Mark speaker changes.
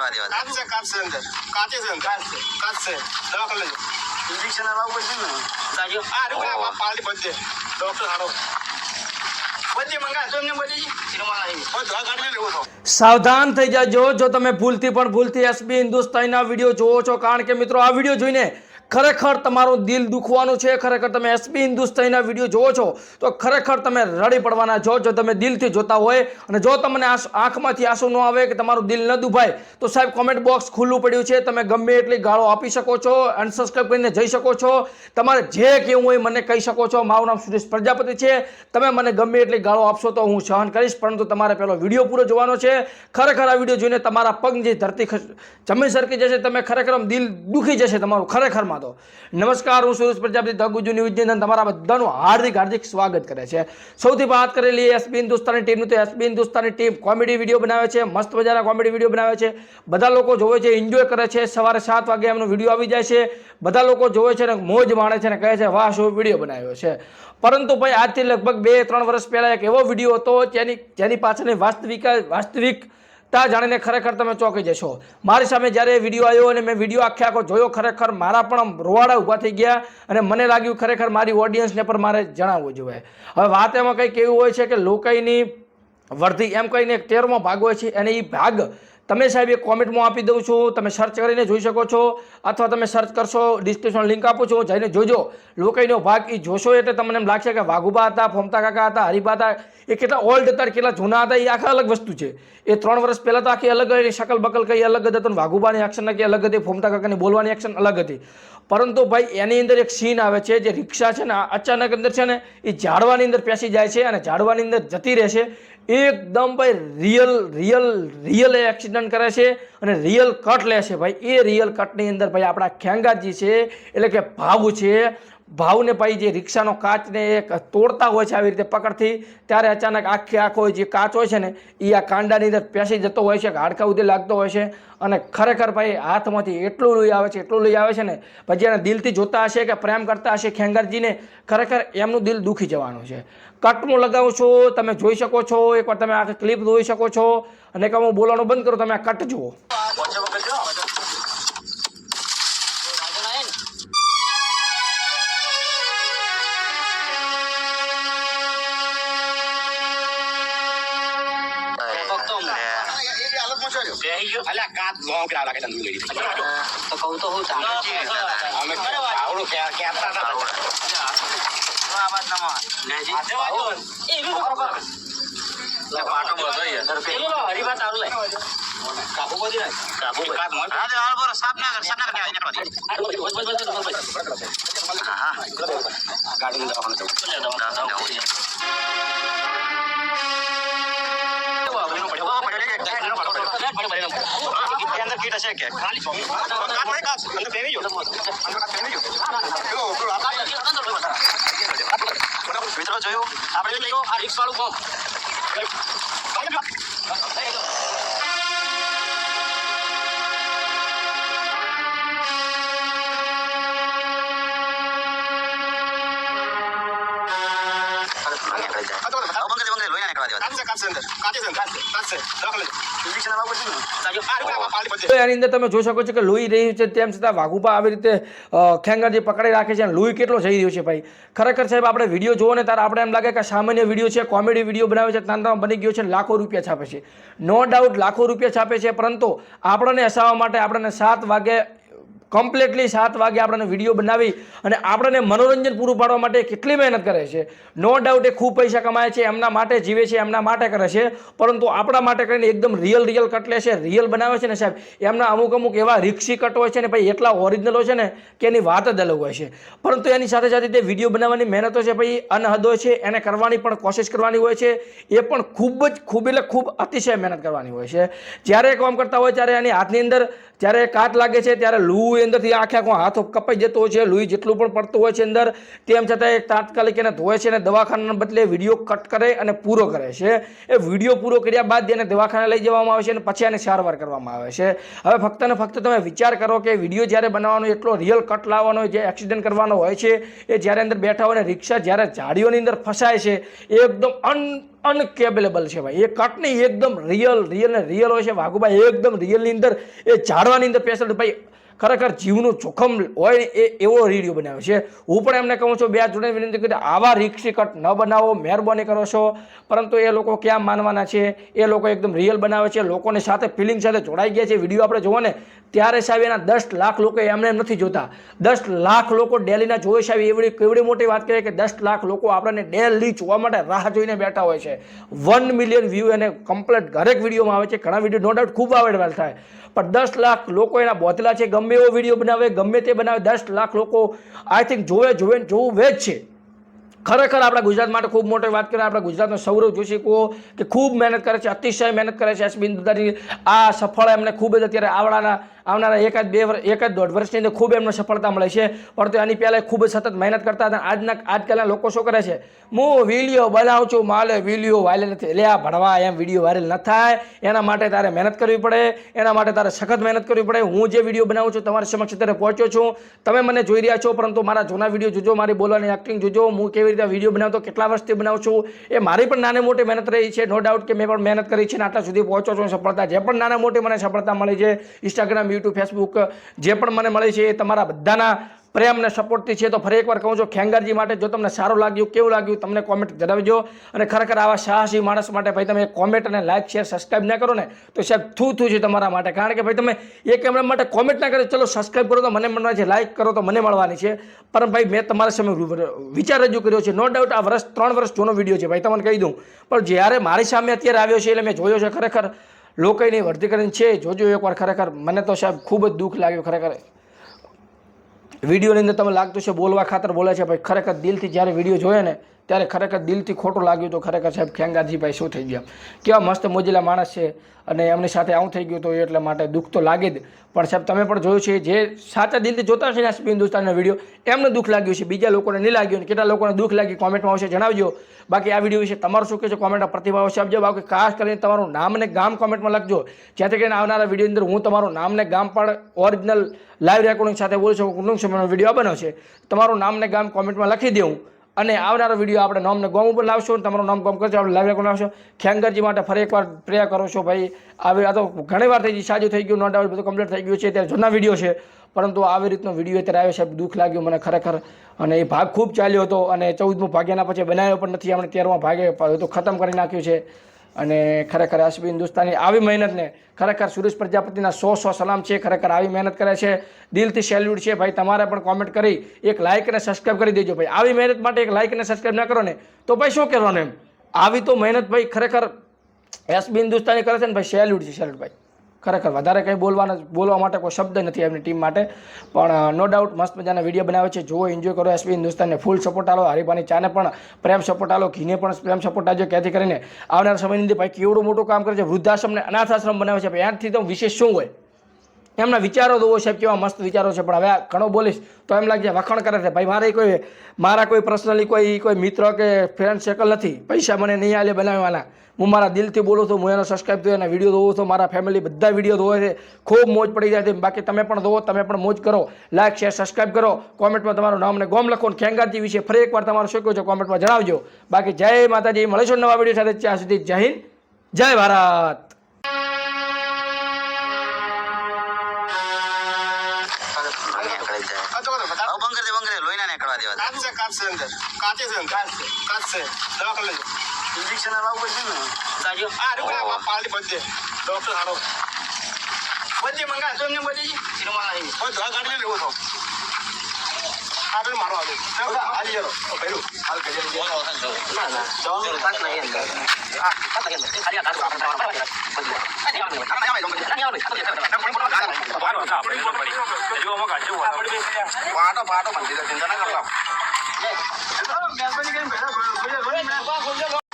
Speaker 1: निकलवा दिया
Speaker 2: काट से अंदर काटे से अंदर काट से दवा कर ले इंजेक्शन लगाओ कुछ नहीं साजियो आ रुक पाली बंदे डॉक्टर हारो बंदे मंगा तो हमने बोली सिनेमा आई और दवा काट ले लेવો તો
Speaker 3: સાવધાન થઈ જાજો જો તમે ભૂલથી એસબી હિન્દુસ્તાનીના વિડીયો જોવો છો, કારણ કે મિત્રો આ વિડીયો જોઈને ખરેખર તમારું દિલ દુખવાનું છે। ખરેખર તમે એસબી હિન્દુસ્તાનીના વિડીયો જોવો છો તો ખરેખર તમે રડી પડવાના છો જો તમે દિલથી જોતા હોય। અને જો તમને આંખમાંથી આંસુ ન આવે કે તમારું દિલ ન દુભાય તો સાહેબ કોમેન્ટ બોક્સ ખુલ્લું પડ્યું છે, તમે ગમે એટલી ગાળો આપી શકો છો, અનસબસ્ક્રાઇબ કરીને જઈ શકો છો, તમારે જે કહેવું હોય મને કહી શકો છો। મારું નામ સુરેશ પ્રજાપતિ છે, તમે મને ગમે એટલી ગાળો આપશો તો હું સહન કરીશ, પરંતુ તમારે પહેલો વિડીયો પૂરો જોવાનો છે। ખરેખર આ વિડીયો જોઈને તમારા પગ જે ધરતી જમીન સરકી જશે, તમે ખરેખર દિલ દુખી જશે તમારું ખરેખરમાં। તો નમસ્કાર, હું સુરેશ પ્રજાપતિ ધ ગુજુ ન્યૂઝની અંદર તમારા બધાનું હાર્દિક સ્વાગત કરે છે। સૌથી વાત કરી લઈએ એસબી હિન્દુસ્તાની ટીમનું, તો SB Hindustani team comedy video બનાવે છે, મસ્ત મજાના કોમેડી વિડીયો બનાવે છે, બધા લોકો જોવે છે, એન્જોય કરે છે। સવારે 7 વાગે એમનો વિડીયો આવી જાય છે, બધા લોકો જોવે છે ને મોજ માણે છે ને કહે છે વાહ શું વિડીયો બનાવ્યો છે। પરંતુ ભાઈ આજથી લગભગ 2-3 વર્ષ પહેલા એક એવો વિડીયો હતો જેની પાછળની વાસ્તવિકતા જાણીને ખરેખર તમે ચોંકી જશો। મારી સામે જ્યારે વિડીયો આવ્યો અને મેં વિડીયો આખો જોયો, ખરેખર મારા પણ રોવાડા ઊભા થઈ ગયા અને મને લાગ્યું ખરેખર મારી ઓડિયન્સને પણ મારે જણાવવું જોઈએ। હવે વાત એમાં કંઈક એવું હોય છે કે લોકાઈની વર્ધી એમ કહીને એક 13મો ભાગ હોય છે, અને એ ભાગ તમે સાહેબ એક કોમેન્ટમાં આપી દઉં છું, તમે સર્ચ કરીને જોઈ શકો છો, અથવા તમે સર્ચ કરશો, ડિસ્ક્રિપ્શન લિંક આપું છું, જઈને જોજો। લોકાઈનો ભાગ એ જોશો એટલે તમને એમ લાગશે કે વાઘુબા હતા, ફોમતા કાકા હતા, હરિભા હતા, એ કેટલા ઓલ્ડ હતા, કેટલા જૂના હતા, એ આખા અલગ વસ્તુ છે। એ 3 વર્ષ પહેલાં તો આખી અલગ શકલ બકલ કઈ અલગ હતી, વાઘુબાની એક્શન કઈ અલગ હતી, ફોમતા કાકાની બોલવાની એક્શન અલગ હતી। પરંતુ ભાઈ એની અંદર એક સીન આવે છે, જે રિક્ષા છે ને અચાનક અંદર છે ને એ ઝાડવાની અંદર પેસી જાય છે અને ઝાડવાની અંદર જતી રહેશે, એકદમ ભાઈ રિયલ એક્સિડન્ટ કરે છે અને રિયલ કટ લે છે ભાઈ। એ રિયલ કટની અંદર ભાઈ આપણા ખેંગાજી છે, એટલે કે ભાવ છે, ભાવને ભાઈ જે રિક્ષાનો કાચને એક તોડતા હોય છે આવી રીતે પકડથી, ત્યારે અચાનક આખો જે કાચ હોય છે ને એ આ કાંડાની અંદર પેસી જતો હોય છે, હાડકા સુધી લાગતો હોય છે, અને ખરેખર ભાઈ હાથમાંથી એટલું લોહી આવે છે ને પછી જેને દિલથી જોતા હશે કે પ્રેમ કરતા હશે ખેંગારજીને, ખરેખર એમનું દિલ દુખી જવાનું છે। કટનું લગાવું છું, તમે જોઈ શકો છો, એકવાર તમે આખી ક્લિપ જોઈ શકો છો, અને કે હું બોલવાનું બંધ કરું, તમે આ કટ જુઓ।
Speaker 2: અલ્યા કાત લોંગ કરા લાગે તને લેડી તો કહું તો હું ચાલે અમે આવડો કે કેતા હતા આ વાત ના લેજી એ નું બરાબર લે પાટો બોલો યાર પેલો હરી વાત આવલે કાબુ બોલી ના કાબુ કાત મત આ દે આલ બરો સાફ ના કર હા ગાડી માં જવાનું છે अंदर कीट है क्या खाली अंदर पेवी जो મિત્રો જોયું આપણે જો આ રિક્સ વાળું કોમ
Speaker 3: એની અંદર તમે જોઈ શકો છો કે લોહી રહ્યું છે, તેમ છતાં વાઘુબા આવી રીતે ખેંગારજી પકડી રાખે છે અને લોહી કેટલો જઈ રહ્યો છે ભાઈ। ખરેખર સાહેબ આપણે વિડીયો જોવો ને ત્યારે આપણે એમ લાગે કે સામાન્ય વિડીયો છે, કોમેડી વિડીયો બનાવે છે, તાંતરામાં બની ગયો છે, લાખો રૂપિયા છાપે છે, નો ડાઉટ લાખો રૂપિયા છાપે છે, પરંતુ આપણને હસાવવા માટે આપણને 7 વાગે કમ્પ્લીટલી 7 વાગે આપણને વિડીયો બનાવી અને આપણને મનોરંજન પૂરું પાડવા માટે કેટલી મહેનત કરે છે। નો ડાઉટ એ ખૂબ પૈસા કમાય છે, એમના માટે જીવે છે, એમના માટે કરે છે, પરંતુ આપણા માટે કરીને એકદમ રિયલ કટ લે છે, રિયલ બનાવે છે ને સાહેબ, એમના અમુક એવા રિક્ષી કટ હોય છે ને ભાઈ, એટલા ઓરિજિનલ હોય છે ને કે એની વાત જ અલગ હોય છે। પરંતુ એની સાથે સાથે તે વિડીયો બનાવવાની મહેનતો છે ભાઈ અનહદ હોય છે, એને કરવાની પણ કોશિશ કરવાની હોય છે, એ પણ ખૂબ અતિશય મહેનત કરવાની હોય છે। જ્યારે કામ કરતા હોય ત્યારે એની હાથની અંદર જ્યારે કાટ લાગે છે ત્યારે લૂ અંદરથી આખો હાથ કપાઈ જતો હોય છે, લોહી જેટલું પણ પડતું હોય છે અંદર, તેમ છતાં એ તાત્કાલિક એને ધોય છે અને દવાખાનાના બદલે વિડીયો કટ કરે અને પૂરો કરે છે। એ વિડીયો પૂરો કર્યા બાદ એને દવાખાને લઈ જવામાં આવે છે અને પછી એને સારવાર કરવામાં આવે છે। હવે ફક્ત ને ફક્ત તમે વિચાર કરો કે વિડીયો જ્યારે બનાવવાનો એટલો રિયલ કટ લાવવાનો હોય, જે એક્સિડન્ટ કરવાનો હોય છે, એ જ્યારે અંદર બેઠા હોય ને રિક્ષા જ્યારે ઝાડીઓની અંદર ફસાય છે, એકદમ અનકેબલેબલ છે ભાઈ. એ કટ નહીં, એકદમ રિયલ ને રિયલ હોય છે વાઘુભાઈ, એકદમ રિયલની અંદર એ ઝાડવાની અંદર પેશન્ટ ભાઈ ખરેખર જીવનું જોખમ હોય ને એવો વિડીયો બનાવ્યો છે. હું પણ એમને કહું છું, બે જોડે વિનંતી કરી આવા રિક્ષી કટ ન બનાવો, મહેરબાની કરો છો. પરંતુ એ લોકો ક્યાં માનવાના છે, એ લોકો એકદમ રિયલ બનાવે છે, લોકોની સાથે ફિલિંગ સાથે જોડાઈ ગયા છે. વિડીયો આપણે જોવો ને ત્યારે સાહેબ એના 10 લાખ લોકો એમને એમ નથી જોતા, 10 લાખ લોકો ડેલીના જોવે સાહેબ. એવડી મોટી વાત કહીએ કે 10 લાખ લોકો આપણને ડેલી જોવા માટે રાહ જોઈને બેઠા હોય છે. 1 મિલિયન વ્યૂ એને કમ્પ્લીટ દરેક વિડીયોમાં આવે છે. ઘણા વિડીયો નો ડાઉટ ખૂબ અવેલેબલ થાય, પણ 10 લાખ લોકો એના બોતલા છે. ગમે એવો વિડીયો બનાવે, ગમે તે બનાવે, 10 લાખ લોકો આઈ થિંક જોવું જ છે. ખરેખર આપણા ગુજરાત માટે ખૂબ મોટી વાત કરીએ. આપણા ગુજરાતનો સૌરવ જોશી કહો કે ખૂબ મહેનત કરે છે, અતિશય મહેનત કરે છે. એસબી દુધાની આ સફળ એમને ખૂબ જ અત્યારે આવનારા એકાદ દોઢ વર્ષની અંદર ખૂબ એમને સફળતા મળે છે. પરંતુ એની પહેલાં ખૂબ જ સતત મહેનત કરતા હતા. આજકાલના લોકો શું કરે છે, હું વિડીયો બનાવું છું, માલે વિડીયો વાયરલ નથી. એટલે આ ભણવા એમ વિડીયો વાયરલ ન થાય એના માટે તારે મહેનત કરવી પડે, એના માટે તારે સખત મહેનત કરવી પડે. હું જે વિડીયો બનાવું છું તમારી સમક્ષ અત્યારે પહોંચ્યો છું, તમે મને જોઈ રહ્યા છો, પરંતુ મારા જૂના વિડીયો જોજો, મારી બોલવાની એક્ટિંગ જોજો, હું કેવી રીતે વિડીયો બનાવતો, કેટલા વર્ષથી બનાવું છું. એ મારી પણ નાની મોટી મહેનત રહી છે, નો ડાઉટ કે મેં પણ મહેનત કરી છે ને આટલા સુધી પહોંચો છું. સફળતા જે પણ નાના મોટી મને સફળતા મળી છે, ઇન્સ્ટાગ્રામ, યુટ્યુબ, ફેસબુક જે પણ મને મળી છે એ તમારા બધાના પ્રેમ ને સપોર્ટથી છે. તો ફરી એકવાર કહું છું, ખેંગારજી માટે જો તમને સારું લાગ્યું, કેવું લાગ્યું તમને કોમેન્ટ જણાવજો. અને ખરેખર આવા સાહસી માણસ માટે ભાઈ તમે કોમેન્ટ અને લાઇક, શેર, સબસ્ક્રાઇબ ના કરો ને તો સાહેબ થૂ છે તમારા માટે. કારણ કે ભાઈ તમે એક એમના માટે કોમેન્ટ ના કરે, ચલો સબસ્ક્રાઇબ કરો તો મને મળવાની છે, લાઇક કરો તો મને મળવાની છે, પણ ભાઈ મેં તમારા સામે વિચાર રજૂ કર્યો છે. નો ડાઉટ આ 3 વર્ષ જૂનો વિડીયો છે ભાઈ, તમને કહી દઉં. પણ જ્યારે મારી સામે અત્યારે આવ્યો છે એટલે મેં જોયો છે, ખરેખર લોકોની વર્ધી કરીને છે. જોજો એકવાર, ખરેખર મને તો સાહેબ ખૂબ જ દુઃખ લાગ્યું. ખરેખર વિડીયોની અંદર તમે લાગતું છે બોલવા ખાતર બોલે છે ભાઈ, ખરેખર દિલથી જ્યારે વિડીયો જોયો ને ત્યારે ખરેખર દિલથી ખોટું લાગ્યું. તો ખરેખર સાહેબ ખેંગારજી ભાઈ શું થઈ ગયા, કેવા મસ્ત મોજીલા માણસ છે, અને એમની સાથે આવું થઈ ગયું તો એટલે માટે દુઃખ તો લાગે જ. પણ સાહેબ તમે પણ જોયું છે, જે સાચા દિલથી જોતા હશે ને એસબી હિન્દુસ્તાનના વિડીયો એમને દુઃખ લાગ્યું છે, બીજા લોકોને નહીં લાગ્યું. ને કેટલા લોકોને દુઃખ લાગ્યું કોમેન્ટમાં આવશે જણાવજો. બાકી આ વિડીયો વિશે તમારું શું કહેશો કોમેન્ટમાં પ્રતિભાવ આવશે આપજો. બાકી ખાસ કરીને તમારું નામ અને ગામ કોમેન્ટમાં લખજો, જેથી કરીને આવનારા વિડીયો અંદર હું તમારું નામ ને ગામ પણ ઓરિજિનલ લાઈવ રેકોર્ડિંગ સાથે બોલું છું. ટૂંક સમયનો વિડીયો બન્યો છે, તમારું નામ ને ગામ કોમેન્ટમાં લખી દઉં, અને આવનારો વિડીયો આપણે નામને ગામ ઉપર લાવશું. તમારું નામ ગામ કરજો, આપણે લાઈવ રેકોર્ડ લાવશો. ખેંગારજી માટે ફરી એકવાર પ્રે કરો છો ભાઈ. આ તો ઘણી વાર થઈ ગઈ, સાજું થઈ ગયું, નો ડાઉટ બધું કમ્પ્લીટ થઈ ગયું છે, ત્યારે જૂના વિડીયો છે, પરંતુ આવી રીતનો વિડીયો અત્યારે આવ્યો સાહેબ, દુઃખ લાગ્યું મને ખરેખર. અને એ ભાગ ખૂબ ચાલ્યો હતો, અને 14મો ભાગ્યના પછી બનાવ્યો પણ નથી, આપણે 13મા ભાગે તો ખતમ કરી નાખ્યું છે. અને ખરેખર એસબી હિન્દુસ્તાની આવી મહેનતને ખરેખર સુરેશ પ્રજાપતિના 100 સલામ છે. ખરેખર આવી મહેનત કરે છે, દિલથી સેલ્યુટ છે ભાઈ. તમારે પણ કોમેન્ટ કરી એક લાઇક અને સબસ્ક્રાઇબ કરી દેજો ભાઈ. આવી મહેનત માટે એક લાઇક અને સબસ્ક્રાઇબ ના કરો ને તો ભાઈ શું કરવાનું એમ. આવી તો મહેનત ભાઈ ખરેખર એસબી હિન્દુસ્તાની કરે છે ને ભાઈ, સેલ્યુટ છે, સેલ્યુટ ભાઈ. ખરેખર વધારે કંઈ બોલવા માટે કોઈ શબ્દ નથી એમની ટીમ માટે. પણ નો ડાઉટ મસ્ત મજાના વિડીયો બનાવે છે, જુઓ, એન્જોય કરો. એસબી હિન્દુસ્તાનને ફૂલ સપોર્ટ આલો, હરીફાની ચાને પણ પ્રેમ સપોર્ટ આલો, ઘીને પણ પ્રેમ સપોર્ટ આપજો, જેથી કરીને આવનારા સમયની અંદર ભાઈ કેવડું મોટું કામ કરે છે, વૃદ્ધાશ્રમને અનાથ આશ્રમ બનાવે છે ભાઈ. એનાથી તો વિશેષ શું હોય, એમના વિચારો તો સાહેબ કેવા મસ્ત વિચારો છે. પણ હવે ઘણો બોલીશ તો એમ લાગે વખાણ કરે છે ભાઈ. મારા કોઈ પર્સનલી કોઈ મિત્ર કે ફ્રેન્ડ સર્કલ નથી, પૈસા મને નહીં આલે બનાવવાના. હું મારા દિલથી બોલું છું, હું એનો સબસ્ક્રાઈબ થયો, એના વિડીયો જોઉં છું, મારા ફેમિલી બધા વિડીયો જોવે છે, ખૂબ મોજ પડી જાય છે. બાકી તમે પણ જોવો, તમે પણ મોજ કરો, લાઈક, શેર, સબસ્ક્રાઈબ કરો, કોમેન્ટમાં તમારું નામ ને ગોમ લખો. ખેંગારજી વિશે ફરી એકવાર તમારું શું કહો છો કોમેન્ટમાં જણાવજો. બાકી જય માતાજી, મળીશું નવા વિડીયો સાથે. ત્યાં સુધી જય હિન્દ, જય ભારત.
Speaker 2: इंजेक्शन लावू પડશે ને સાજો આ રૂપા પાર્ટી બધે ડોક્ટર હારો બધે મંગા તો એમને બધી સિનેમા આવી બધું આ ગાડી લેવો તો આપણે મારો આવે આલી જરો પેલું હાલ કે ના ના જવાનું પાસ નહીં આ પાસ નહીં ખાલી આ કાઢો આપણે પાટો મંદિર ચિંતા ના કરતા